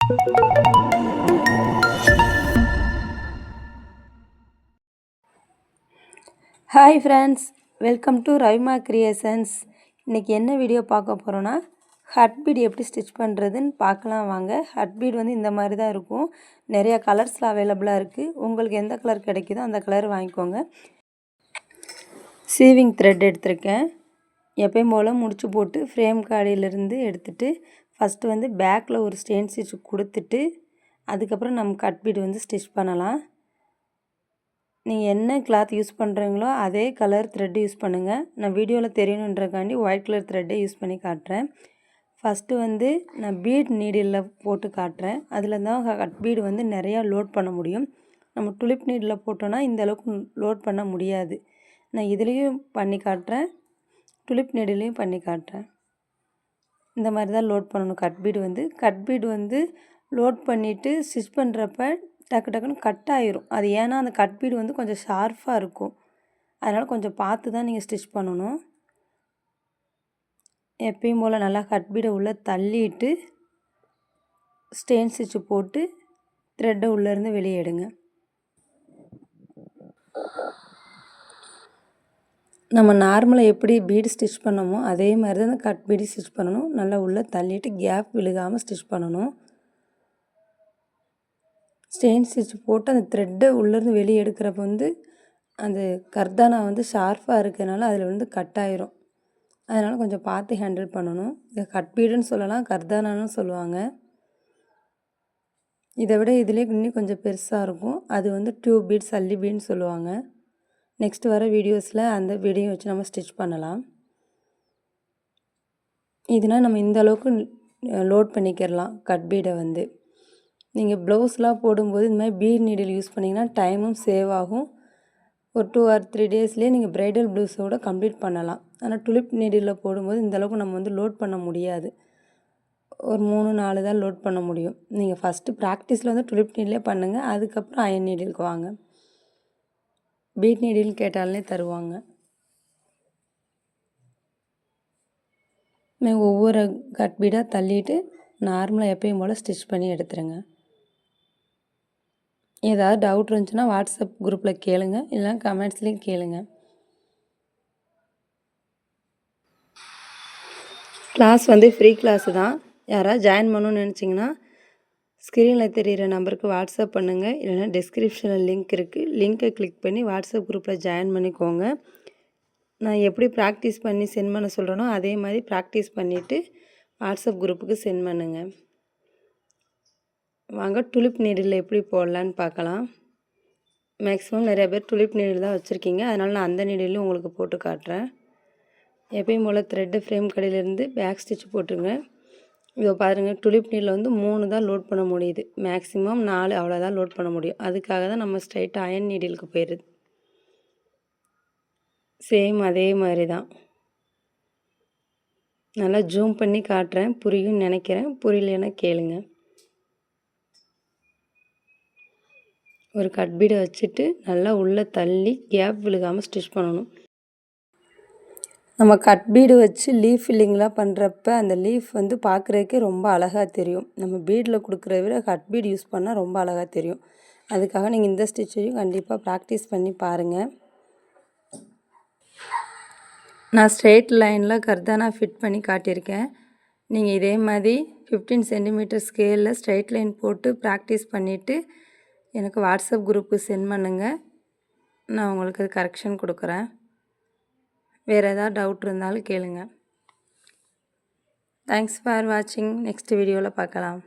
Hi friends, welcome to Ravima creations. இன்றைக்கி என்ன video பார்க்க போகிறோன்னா, ஹட் பீட் எப்படி ஸ்டிச் பண்ணுறதுன்னு பார்க்கலாம் வாங்க. ஹட் பீட் வந்து இந்த மாதிரி தான் இருக்கும். நிறையா கலர்ஸில் அவைலபிளாக இருக்குது. உங்களுக்கு எந்த கலர் கிடைக்குதோ அந்த கலர் வாங்கிக்கோங்க. சீவிங் த்ரெட் எடுத்திருக்கேன். எப்பயும் போல் முடிச்சு போட்டு ஃப்ரேம் காடியிலேருந்து எடுத்துகிட்டு ஃபஸ்ட்டு வந்து பேக்கில் ஒரு ஸ்டெயின் ஸ்டிச் கொடுத்துட்டு அதுக்கப்புறம் நம்ம கட் பீட் வந்து ஸ்டிச் பண்ணலாம். நீங்கள் என்ன கிளாத் யூஸ் பண்ணுறீங்களோ அதே கலர் த்ரெட் யூஸ் பண்ணுங்கள். நான் வீடியோவில் தெரியணுன்றக்காண்டி ஒயிட் கலர் த்ரெட்டை யூஸ் பண்ணி காட்டுறேன். ஃபஸ்ட்டு வந்து நான் பீட் நீடில் போட்டு காட்டுறேன். அதில் தான் கட் பீடு வந்து நிறையா லோட் பண்ண முடியும். நம்ம டுலிப் நீடில் போட்டோன்னா இந்த அளவுக்கு லோட் பண்ண முடியாது. நான் இதுலேயும் பண்ணி காட்டுறேன், டுலிப் நீடிலையும் பண்ணி காட்டுறேன். இந்த மாதிரி தான் லோட் பண்ணணும். கட் பீடு வந்து லோட் பண்ணிவிட்டு ஸ்டிச் பண்ணுறப்ப டக்கு டக்குன்னு கட் ஆயிரும். அது ஏன்னா அந்த கட் பீடு வந்து கொஞ்சம் ஷார்ப்பாக இருக்கும். அதனால் கொஞ்சம் பார்த்து தான் நீங்கள் ஸ்டிச் பண்ணணும். எப்பயும் போல் நல்லா கட் பீடை உள்ளே தள்ளிட்டு ஸ்டெயின் ஸ்டிச்சு போட்டு த்ரெட்டை உள்ளேருந்து வெளியே எடுங்க. நம்ம நார்மலாக எப்படி பீடு ஸ்டிச் பண்ணோமோ அதே மாதிரி தான் அந்த கட் பீடு ஸ்டிச் பண்ணணும். நல்லா உள்ளே தள்ளிட்டு கேப் விழுகாமல் ஸ்டிச் பண்ணணும். ஸ்டெயின் ஸ்டிச் போட்டு அந்த த்ரெட்டை உள்ளேருந்து வெளியே எடுக்கிறப்ப வந்து அந்த கர்தானா வந்து ஷார்ப்பாக இருக்கிறதுனால அதில் வந்து கட் ஆயிரும். அதனால் கொஞ்சம் பார்த்து ஹேண்டில் பண்ணணும். இதை கட் பீடுன்னு சொல்லலாம், கர்தானான்னு சொல்லுவாங்க. இதை விட இதுலேயே இன்னும் கொஞ்சம் பெருசாக இருக்கும். அது வந்து டியூப் பீட், சல்லி பீட்னு சொல்லுவாங்க. நெக்ஸ்ட் வர வீடியோஸில் அந்த பீடையும் வச்சு நம்ம ஸ்டிச் பண்ணலாம். இதுனால் நம்ம இந்த அளவுக்கு லோட் பண்ணிக்கிறலாம் கட் பீடை வந்து. நீங்கள் ப்ளவுஸ்லாம் போடும்போது இந்த மாதிரி பீட் நீடில் யூஸ் பண்ணிங்கன்னா டைமும் சேவ் ஆகும். ஒரு 2 or 3 டேஸ்லேயே நீங்கள் ப்ரைடல் ப்ளவுஸோடு கம்ப்ளீட் பண்ணலாம். ஆனால் டுலிப் நீடில் போடும்போது இந்தளவுக்கு நம்ம வந்து லோட் பண்ண முடியாது. ஒரு 3-4 தான் லோட் பண்ண முடியும். நீங்கள் ஃபஸ்ட்டு ப்ராக்டிஸில் வந்து டுலிப் நீடிலே பண்ணுங்கள். அதுக்கப்புறம் அயன் நீடிலுக்கு வாங்க. பீட் நீடில் கேட்டாலே தருவாங்க. ஒவ்வொரு கட் பீடாக தள்ளிட்டு நார்மலாக எப்பயும் போல் ஸ்டிச் பண்ணி எடுத்துருங்க. ஏதாவது டவுட் இருந்துச்சுன்னா வாட்ஸ்அப் குரூப்பில் கேளுங்க, இல்லைனா கமெண்ட்ஸ்லேயும் கேளுங்க. கிளாஸ் வந்து ஃப்ரீ கிளாஸு தான். யாராவது ஜாயின் பண்ணணும்னு நினச்சிங்கன்னா ஸ்க்ரீனில் தெரிகிற நம்பருக்கு வாட்ஸ்அப் பண்ணுங்கள், இல்லைனா டிஸ்கிரிப்ஷனில் லிங்க் இருக்குது. லிங்க்கை கிளிக் பண்ணி வாட்ஸ்அப் குரூப்பில் ஜாயின் பண்ணிக்கோங்க. நான் எப்படி ப்ராக்டிஸ் பண்ணி சென்ட் பண்ண சொல்கிறேனோ அதே மாதிரி ப்ராக்டிஸ் பண்ணிவிட்டு வாட்ஸ்அப் குரூப்புக்கு சென்ட் பண்ணுங்கள். வாங்க டுலிப் நீடில் எப்படி போடலான்னு பார்க்கலாம். மேக்ஸிமம் நிறையா பேர் டுலிப் நீடில் தான் வச்சுருக்கீங்க. அதனால் நான் அந்த நீடிலையும் உங்களுக்கு போட்டு காட்டுறேன். எப்பயும் போல் த்ரெட்டு ஃப்ரேம் கடையிலேருந்து பேக் ஸ்டிச் போட்டுருங்க. இதை பாருங்கள், டுலிப் நீடில் வந்து 3 தான் லோட் பண்ண முடியுது. மேக்ஸிமம் 4 அவ்வளோதான் லோட் பண்ண முடியும். அதுக்காக தான் நம்ம ஸ்ட்ரைட்டாக அயன் நீடிலுக்கு போயிடுது. சேம் அதே மாதிரி தான். நல்லா ஜூம் பண்ணி காட்டுறேன், புரியும்னு நினைக்கிறேன். புரியலைன்னா கேளுங்க. ஒரு கட் பீடை வச்சுட்டு நல்லா உள்ளே தள்ளி கேப் விழுகாமல் ஸ்டிச் பண்ணணும். நம்ம கட் பீடு வச்சு லீஃப் ஃபில்லிங்லாம் பண்ணுறப்ப அந்த லீஃப் வந்து பார்க்குறதுக்கே ரொம்ப அழகாக தெரியும். நம்ம பீடில் கொடுக்குறத விட கட் பீடு யூஸ் பண்ணால் ரொம்ப அழகாக தெரியும். அதுக்காக நீங்கள் இந்த ஸ்டிச்சையும் கண்டிப்பாக ப்ராக்டிஸ் பண்ணி பாருங்கள். நான் ஸ்ட்ரெயிட் லைனில் கர்தானா ஃபிட் பண்ணி காட்டியிருக்கேன். நீங்கள் இதே மாதிரி 15 சென்டிமீட்டர் ஸ்கேலில் ஸ்ட்ரெயிட் லைன் போட்டு ப்ராக்டிஸ் பண்ணிவிட்டு எனக்கு வாட்ஸ்அப் குரூப்புக்கு சென்ட் பண்ணுங்கள். நான் உங்களுக்கு கரெக்ஷன் கொடுக்குறேன். வேறு ஏதாவது டவுட் இருந்தாலும் கேளுங்க. தேங்க்ஸ் ஃபார் வாட்சிங். நெக்ஸ்ட் வீடியோவில் பார்க்கலாம்.